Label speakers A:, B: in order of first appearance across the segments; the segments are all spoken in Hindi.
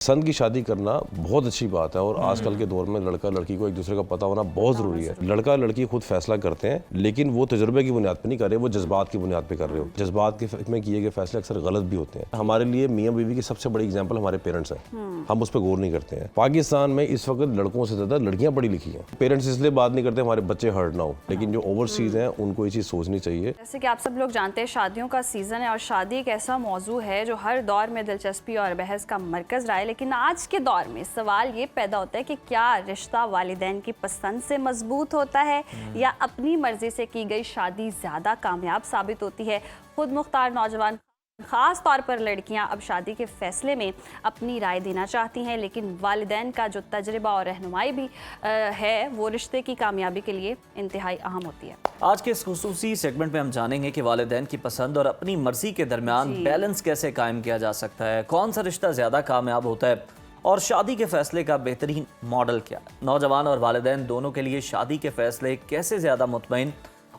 A: पसंद की शादी करना बहुत अच्छी बात है और आजकल के दौर में लड़का लड़की को एक दूसरे का पता होना बहुत ज़रूरी है। लड़का लड़की खुद फैसला करते हैं, लेकिन वो तजुर्बे की बुनियाद पे नहीं कर रहे, वो जज्बात की बुनियाद पे कर रहे हो। जज्बात के में किए गए फैसले अक्सर गलत भी होते हैं। हमारे लिए मियाँ बीवी की सबसे बड़ी एग्जाम्पल हमारे पेरेंट्स हैं, हम उस पर गौर नहीं करते हैं। पाकिस्तान में इस वक्त लड़कों से ज़्यादा लड़कियाँ पढ़ी लिखी हैं। पेरेंट्स इसलिए बात नहीं करते हमारे बच्चे हर्ट ना हो, लेकिन जो ओवरसीज़ हैं उनको ये चीज़ सोचनी चाहिए।
B: जैसे कि आप सब लोग जानते हैं शादियों का सीज़न है और शादी एक ऐसा मौजू है जो हर दौर में दिलचस्पी और बहस का मरकज़ रहा है। लेकिन आज के दौर में सवाल ये पैदा होता है कि क्या रिश्ता वालिदैन की पसंद से मजबूत होता है या अपनी मर्जी से की गई शादी ज़्यादा कामयाब साबित होती है। खुद मुख्तार नौजवान ख़ास तौर पर लड़कियां अब शादी के फैसले में अपनी राय देना चाहती हैं, लेकिन वालिदैन का जो तजर्बा और रहनुमाई भी है वो रिश्ते की कामयाबी के लिए इंतहाई अहम होती है।
C: आज के इस खुसूसी सेगमेंट में हम जानेंगे कि वालिदैन की पसंद और अपनी मर्जी के दरमियान बैलेंस कैसे कायम किया जा सकता है, कौन सा रिश्ता ज़्यादा कामयाब होता है और शादी के फैसले का बेहतरीन मॉडल क्या है। नौजवान और वालिदैन दोनों के लिए शादी के फैसले कैसे ज़्यादा मुतमईन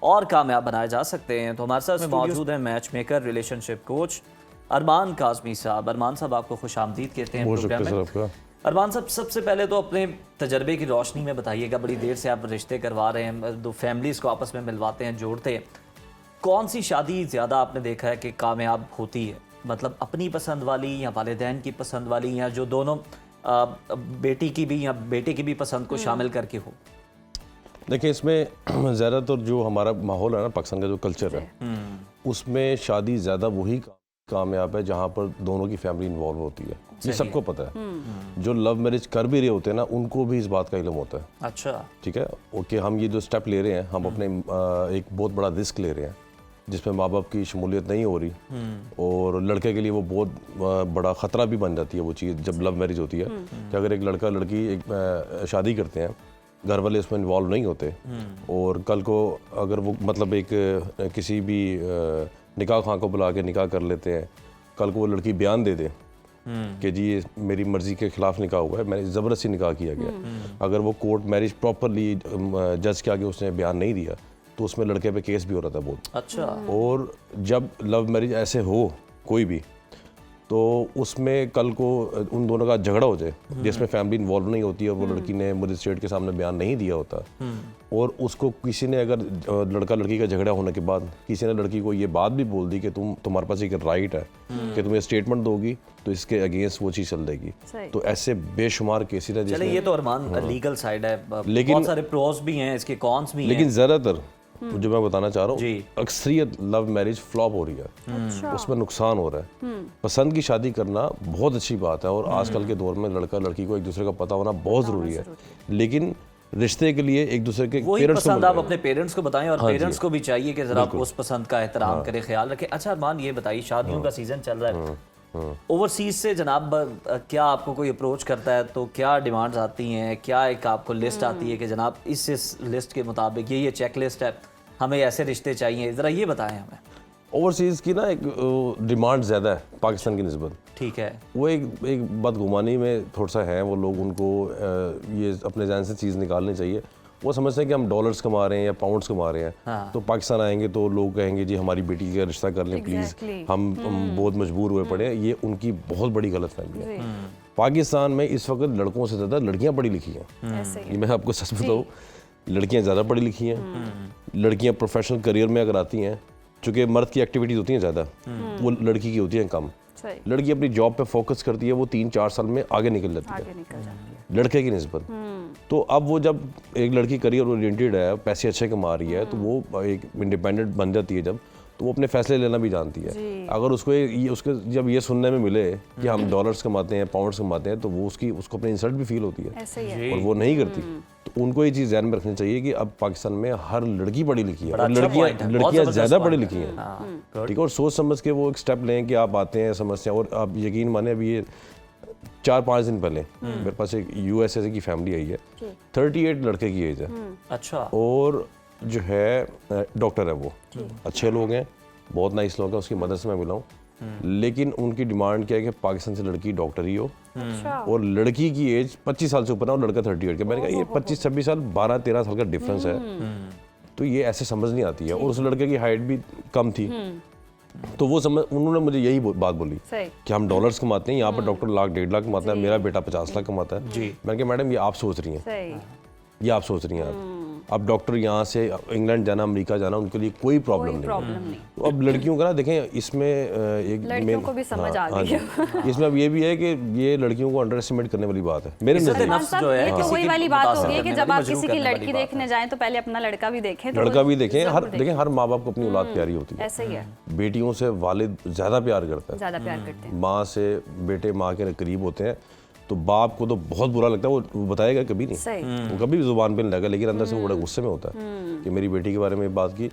C: और कामयाब बनाए जा सकते हैं। तो हमारे साथ मौजूद हैं मैच मेकर, रिलेशनशिप कोच अरमान काज़मी साहब। अरमान साहब आपको खुशामदीद कहते हैं प्रोग्राम में। अरमान साहब, सबसे पहले तो अपने तजर्बे की रोशनी में बताइएगा, बड़ी देर से आप रिश्ते करवा रहे हैं, दो फैमिलीज़ को आपस में मिलवाते हैं, जोड़ते हैं, कौन सी शादी ज़्यादा आपने देखा है कि कामयाब होती है? मतलब अपनी पसंद वाली या वालिदैन की पसंद वाली, या जो दोनों बेटी की भी या बेटे की भी पसंद को शामिल करके हो?
A: देखिए, इसमें ज़्यादातर जो हमारा माहौल है ना, पाकिस्तान का जो कल्चर है, उसमें शादी ज़्यादा वही कामयाब है जहाँ पर दोनों की फैमिली इन्वॉल्व होती है। ये सबको पता है। जो लव मैरिज कर भी रहे होते हैं ना, उनको भी इस बात का इल्म होता है।
C: अच्छा,
A: ठीक है, ओके, हम ये जो स्टेप ले रहे हैं, हम अपने एक बहुत बड़ा रिस्क ले रहे हैं जिसमें माँ बाप की शमूलियत नहीं हो रही, और लड़के के लिए वो बहुत बड़ा ख़तरा भी बन जाती है वो चीज़ जब लव मैरिज होती है। कि अगर एक लड़का लड़की एक शादी करते हैं, घर वाले उसमें इन्वॉल्व नहीं होते, और कल को अगर वो मतलब एक किसी भी निकाह खां को बुला के निकाह कर लेते हैं, कल को वो लड़की बयान दे दे कि जी ये मेरी मर्ज़ी के ख़िलाफ़ निकाह हुआ है, मैंने ज़बरदस्ती निकाह किया गया, अगर वो कोर्ट मैरिज प्रॉपरली जज के आगे उसने बयान नहीं दिया तो उसमें लड़के पे केस भी हो रहा था बहुत।
C: अच्छा।
A: और जब लव मैरिज ऐसे हो कोई भी, तो उसमें कल को उन दोनों का झगड़ा हो जाए जिसमें फैमिली इन्वॉल्व नहीं होती है, और वो लड़की ने मजिस्ट्रेट के सामने बयान नहीं दिया होता, और उसको किसी ने अगर लड़का लड़की का झगड़ा होने के बाद किसी ने लड़की को ये बात भी बोल दी कि तुम्हारे पास एक राइट है कि तुम ये स्टेटमेंट दोगी, तो इसके अगेंस्ट वो चीज़ चल देगी। तो ऐसे बेशुमार केसेस है।
C: चलिए, ये तो अरमान लीगल साइड है, लेकिन बहुत सारे प्रोस भी हैं, इसके कॉन्स भी हैं।
A: लेकिन ज़्यादातर जो मैं बताना चाह रहा हूँ, अक्सरियत लव मैरिज फ्लॉप हो रही है, उसमें नुकसान हो रहा है। पसंद की शादी करना बहुत अच्छी बात है और आजकल के दौर में लड़का लड़की को एक दूसरे का पता होना बहुत ज़रूरी है, लेकिन रिश्ते के लिए एक दूसरे के पेरेंट्स
C: पसंद आप अपने पेरेंट्स को बताएं, और पेरेंट्स को भी चाहिए कि जरा उस पसंद का एहतराम करें, ख्याल रखें। अच्छा अरमान, ये बताइए, शादियों का सीजन चल रहा है, ओवरसीज से जनाब क्या आपको कोई अप्रोच करता है तो क्या डिमांड्स आती हैं? क्या एक आपको लिस्ट आती है कि जनाब इस लिस्ट के मुताबिक ये चेक लिस्ट है, हमें ऐसे रिश्ते चाहिए, ज़रा ये बताएं हमें।
A: ओवरसीज़ की ना एक डिमांड ज़्यादा है पाकिस्तान की निस्बत।
C: ठीक है,
A: वो एक बदगुमानी में थोड़ा सा है वो लोग, उनको ये अपने जहन से चीज़ निकालनी चाहिए। वो समझते हैं कि हम डॉलर्स कमा रहे हैं या पाउंड्स कमा रहे हैं, तो पाकिस्तान आएंगे तो लोग कहेंगे जी हमारी बेटी का रिश्ता कर लें प्लीज़, हम बहुत मजबूर हुए पड़े हैं। ये उनकी बहुत बड़ी गलत फहमी है। पाकिस्तान में इस वक्त लड़कों से ज़्यादा लड़कियाँ पढ़ी लिखी हैं। ये मैं आपको सच बताऊँ, लड़कियाँ ज़्यादा पढ़ी लिखी हैं। लड़कियाँ प्रोफेशनल करियर में अगर आती हैं, चूँकि मर्द की एक्टिविटीज़ होती हैं ज़्यादा, वो लड़की की होती हैं कम। लड़की अपनी जॉब पे फोकस करती है, वो 3-4 साल में आगे निकल जाती है लड़के की निस्बत। तो अब वो जब एक लड़की करियर ओरिएंटेड है, पैसे अच्छे कमा रही है, तो वो एक इंडिपेंडेंट बन जाती है जब, तो वो अपने फैसले लेना भी जानती है। अगर उसके जब ये सुनने में मिले कि हम डॉलर्स कमाते हैं, पाउंड्स कमाते हैं, तो वो उसको अपनी इंसल्ट भी फील होती है और वो नहीं करती। तो उनको ये चीज़ ध्यान में रखनी चाहिए कि अब पाकिस्तान में हर लड़की पढ़ी लिखी है, और लड़कियाँ ज़्यादा पढ़ी लिखी हैं, ठीक है, और सोच समझ के वो एक स्टेप लें कि आप आते हैं समस्या। और आप यकीन माने, अभी ये 4-5 दिन पहले मेरे पास एक USA की फैमिली आई है, 38 लड़के की एज है।
C: अच्छा।
A: और जो है डॉक्टर है, वो अच्छे लोग हैं, बहुत नाइस लोग हैं, उसकी मदद से मैं मिला हूँ, लेकिन उनकी डिमांड क्या है कि पाकिस्तान से लड़की डॉक्टर ही हो, और लड़की की एज 25 साल से ऊपर है और लड़का 38 का। मैंने कहा ये 25-26 साल, 12-13 साल का डिफरेंस है, तो ये ऐसे समझ नहीं आती है। और उस लड़के की हाइट भी कम थी, तो वो समझ उन्होंने मुझे यही बात बोली
B: सही।
A: कि हम डॉलर्स कमाते हैं, यहाँ पर डॉक्टर लाख 1.5 लाख कमाता है, मेरा बेटा 50 लाख कमाता है जी। मैंने कहा मैडम ये आप सोच रही हैं,
B: सही।
A: ये आप सोच रही हैं अब डॉक्टर यहाँ से इंग्लैंड जाना, अमेरिका जाना, उनके लिए कोई प्रॉब्लम नहीं। तो अब लड़कियों का ना देखें इसमें एक
B: लड़कियों को भी समझ आ गई है।
A: इसमें अब ये भी है कि ये लड़कियों को अंडर एस्टिमेट करने वाली बात है मेरे नजर
C: जो है
B: तो वही वाली बात हो गई कि जब आप किसी की लड़की देखने जाएं तो पहले अपना लड़का भी देखें।
A: लड़का भी देखें, हर माँ बाप को अपनी औलाद प्यारी होती है,
B: ऐसे ही है।
A: बेटियों से वालिद ज्यादा प्यार करता है,
B: ज्यादा प्यार करते हैं।
A: माँ से बेटे माँ के करीब होते हैं, तो बाप को तो बहुत बुरा लगता है, वो बताएगा कभी नहीं, वो कभी भी जुबान पे नहीं लगेगा, लेकिन अंदर से वो बड़ा गुस्से में होता है कि मेरी बेटी के बारे में बात की।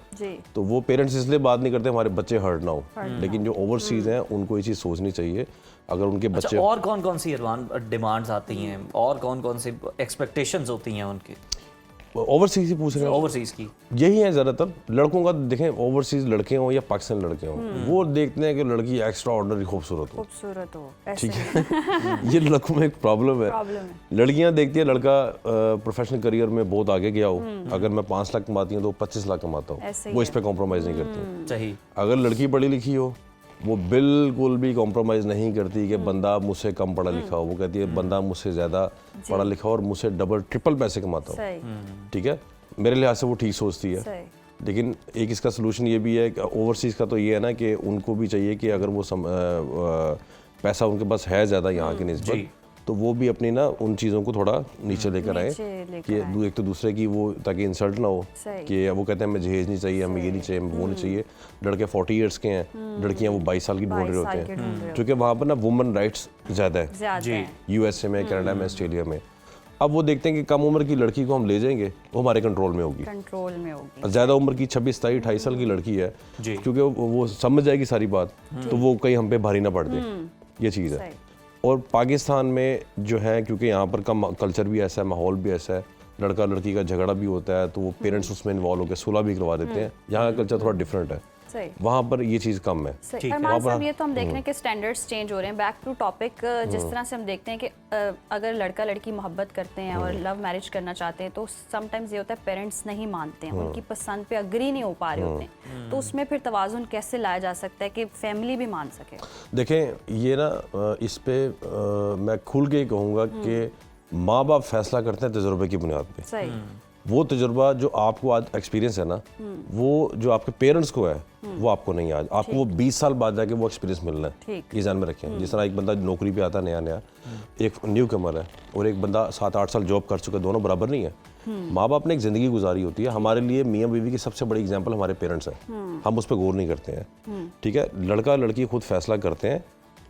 A: तो वो पेरेंट्स इसलिए बात नहीं करते हमारे बच्चे हर्ट ना हो, लेकिन जो ओवरसीज हैं उनको ये चीज़ सोचनी चाहिए अगर उनके बच्चे।
C: और कौन कौन सी डिमांड्स आती हैं और कौन कौन सी एक्सपेक्टेशंस होती हैं उनकी?
A: ओवरसीज ही पूछ रहे हैं,
C: ओवरसीज की यही
A: है ज़्यादातर लड़कों का। देखें ओवरसीज लड़के हों या पाकिस्तानी लड़के हों, वो देखते हैं कि लड़की एक्स्ट्रा ऑर्डिनरी खूबसूरत हो, ठीक है। ये लड़कों में एक प्रॉब्लम है। लड़कियां देखती है लड़का प्रोफेशनल करियर में बहुत आगे गया हो, अगर मैं 5 लाख कमाती हूँ तो 25 लाख कमाता हूँ, वो इस पर कॉम्प्रोमाइज़ नहीं करती।
C: सही।
A: अगर लड़की पढ़ी लिखी हो वो बिल्कुल भी कॉम्प्रोमाइज़ नहीं करती कि बंदा मुझसे कम पढ़ा लिखा हो, वो कहती है बंदा मुझसे ज़्यादा पढ़ा लिखा हो और मुझसे डबल ट्रिपल पैसे कमाता हो, ठीक है। मेरे लिहाज से वो ठीक सोचती है। लेकिन एक इसका सोल्यूशन ये भी है कि ओवरसीज़ का तो ये है ना कि उनको भी चाहिए कि अगर वो पैसा उनके पास है ज़्यादा यहाँ की निस्बत, तो वो भी अपनी ना उन चीज़ों को थोड़ा नीचे लेकर आए कि एक तो दूसरे की वो, ताकि इंसल्ट ना हो कि वो कहते हैं हमें जहेज नहीं चाहिए, हमें ये नहीं चाहिए, हमें वो नहीं चाहिए। लड़के 40 ईयर्स के हैं, लड़कियां वो 22 साल की ढूंढ रहे होते हैं, क्योंकि वहाँ पर ना वुमेन राइट्स ज़्यादा है USA में, कनाडा में, ऑस्ट्रेलिया में। अब वो देखते हैं कि कम उम्र की लड़की को हम ले जाएंगे वो हमारे कंट्रोल में होगी, ज़्यादा उम्र की 26, 27, 28 साल की लड़की है, क्योंकि वो समझ जाएगी सारी बात, तो वो कहीं हम पे भारी ना पड़ जाए, ये चीज़ है। और पाकिस्तान में जो है, क्योंकि यहाँ पर का कल्चर भी ऐसा है, माहौल भी ऐसा है, लड़का लड़की का झगड़ा भी होता है तो वो पेरेंट्स उसमें इन्वॉल्व होकर सुलह भी करवा देते हैं। यहाँ का कल्चर थोड़ा डिफरेंट है, वहाँ पर ये चीज़ कम है।
B: अरमान साहब, ये तो हम देख रहे हैं कि स्टैंडर्ड्स चेंज हो रहे हैं। बैक टू टॉपिक, जिस तरह से हम देखते हैं कि अगर लड़का लड़की मोहब्बत करते हैं और लव मैरिज करना चाहते हैं तो समटाइम्स ये होता है पेरेंट्स नहीं मानते हैं, उनकी पसंद पे अग्री नहीं हो पा रहे होते हैं, तो उसमें फिर तवाज़ुन कैसे लाया जा सकता है कि फैमिली भी मान सके?
A: देखें ये ना इस पे मैं खुल के कहूँगा कि माँ बाप फैसला करते हैं तजुर्बे की बुनियाद पे। वो तजुर्बा जो आपको आज एक्सपीरियंस है ना, वो जो आपके पेरेंट्स को है वो आपको नहीं आज, आपको वो 20 साल बाद जाके वो एक्सपीरियंस मिलना है, ये ध्यान में रखें। जिस तरह एक बंदा नौकरी पे आता नया नया, एक न्यू कमर है और एक बंदा 7-8 साल जॉब कर चुका, दोनों बराबर नहीं है। माँ बाप ने एक ज़िंदगी गुजारी होती है। हमारे लिए मियाँ बीवी की सबसे बड़ी एग्जाम्पल हमारे पेरेंट्स हैं, हम उस पर गौर नहीं करते हैं, ठीक है। लड़का लड़की खुद फैसला करते हैं,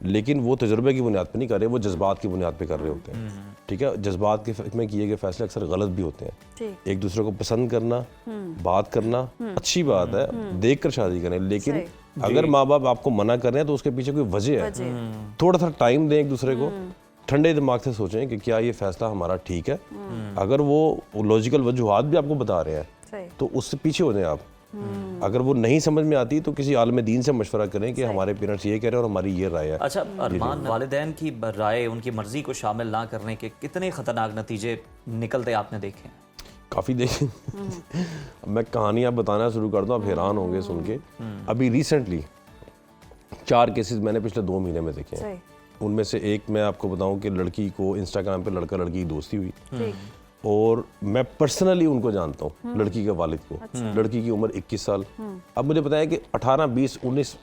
A: लेकिन वो तजुर्बे की बुनियाद पे नहीं कर रहे, वो जज्बात की बुनियाद पे कर रहे होते हैं, ठीक है। जज्बात के में किए गए फैसले अक्सर गलत भी होते हैं। एक दूसरे को पसंद करना, बात करना अच्छी बात है, देख कर शादी करें, लेकिन अगर माँ बाप आपको मना कर रहे हैं तो उसके पीछे कोई वजह है। थोड़ा सा टाइम दें एक दूसरे को, ठंडे दिमाग से सोचें कि क्या ये फैसला हमारा ठीक है। अगर वो लॉजिकल वजूहात भी आपको बता रहे हैं तो उससे पीछे हो जाएं आप। अगर वो नहीं समझ में आती तो किसी आलिम दीन से मशवरा करें कि हमारे पेरेंट्स ये कह रहे हैं और हमारी ये राय है।
C: अच्छा अरमान, वालिदैन की राय, उनकी मर्जी को शामिल ना करने के कितने खतरनाक नतीजे निकलते आपने देखे?
A: काफ़ी देखे। मैं कहानियाँ बताना शुरू कर दूँ, आप हैरान होंगे सुन के। अभी रिसेंटली 4 केसेस मैंने पिछले 2 महीने में देखे हैं। उनमें से एक मैं आपको बताऊं कि लड़की को इंस्टाग्राम पे लड़का लड़की की दोस्ती हुई और मैं पर्सनली उनको जानता हूँ, लड़की के वालिद को। लड़की की उम्र 21 साल। अब मुझे पता है कि 18, 20, 19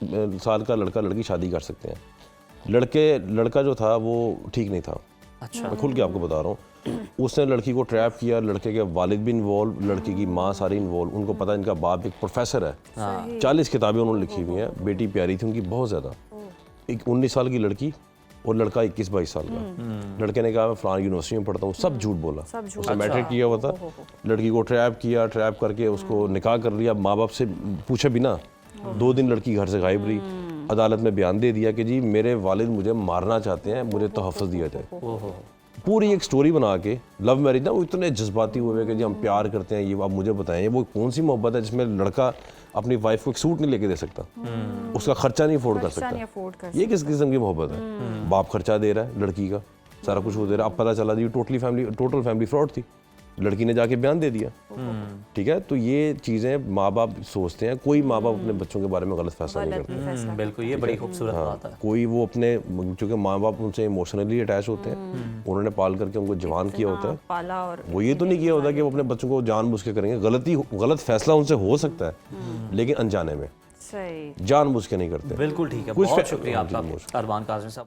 A: साल का लड़का लड़की शादी कर सकते हैं। लड़का जो था वो ठीक नहीं था। अच्छा। मैं खुल के आपको बता रहा हूँ, उसने लड़की को ट्रैप किया, लड़के के वालिद भी इन्वॉल्व, लड़की की माँ सारी इन्वॉल्व। उनको पता इनका बाप एक प्रोफेसर है, 40 किताबें उन्होंने लिखी हुई हैं, बेटी प्यारी थी उनकी बहुत ज़्यादा। एक 19 साल की लड़की और लड़का 21-22 साल का। लड़के ने कहा मैं फलान यूनिवर्सिटी में पढ़ता हूँ, सब झूठ बोला। उसने मैट्रिक किया हुआ था, लड़की को ट्रैप किया, ट्रैप करके उसको निकाह कर लिया। माँ बाप से पूछे बिना 2 दिन लड़की घर से गायब रही। अदालत में बयान दे दिया कि जी मेरे वालिद मुझे मारना चाहते हैं, मुझे तहफ़्फ़ुज़ दिया जाए। पूरी एक स्टोरी बना के, लव मैरिज ना, वो इतने जज्बाती हुए कि जी हम प्यार करते हैं। ये आप मुझे बताएं, वो कौन सी मोहब्बत है जिसमें लड़का अपनी वाइफ को एक सूट नहीं लेके दे सकता, उसका खर्चा नहीं अफोर्ड कर सकता? ये किस किस्म की मोहब्बत है? बाप खर्चा दे रहा है लड़की का, सारा कुछ वो दे रहा है। अब पता चला जी टोटल फैमिली फ्रॉड थी। लड़की ने जाके बयान दे दिया, ठीक है। तो ये चीज़ें माँ बाप सोचते हैं, कोई माँ बाप अपने बच्चों के बारे में गलत फैसला नहीं करते।
C: बिल्कुल, ये बड़ी खूबसूरत बात है।
A: कोई वो अपने, चूँकि माँ बाप उनसे इमोशनली अटैच होते हैं, उन्होंने पाल करके उनको जवान किया होता है,
B: पाला, और
A: वो ये तो नहीं किया होता कि वो अपने बच्चों को जानबूझ के करेंगे। गलत फैसला उनसे हो सकता है, लेकिन अनजाने में,
B: सही
A: जानबूझ के नहीं करते।
C: बिल्कुल ठीक है,
A: कुछ
C: बहुत शुक्रिया
A: हाँ जी,
C: आपका अरबान काज़मी साहब।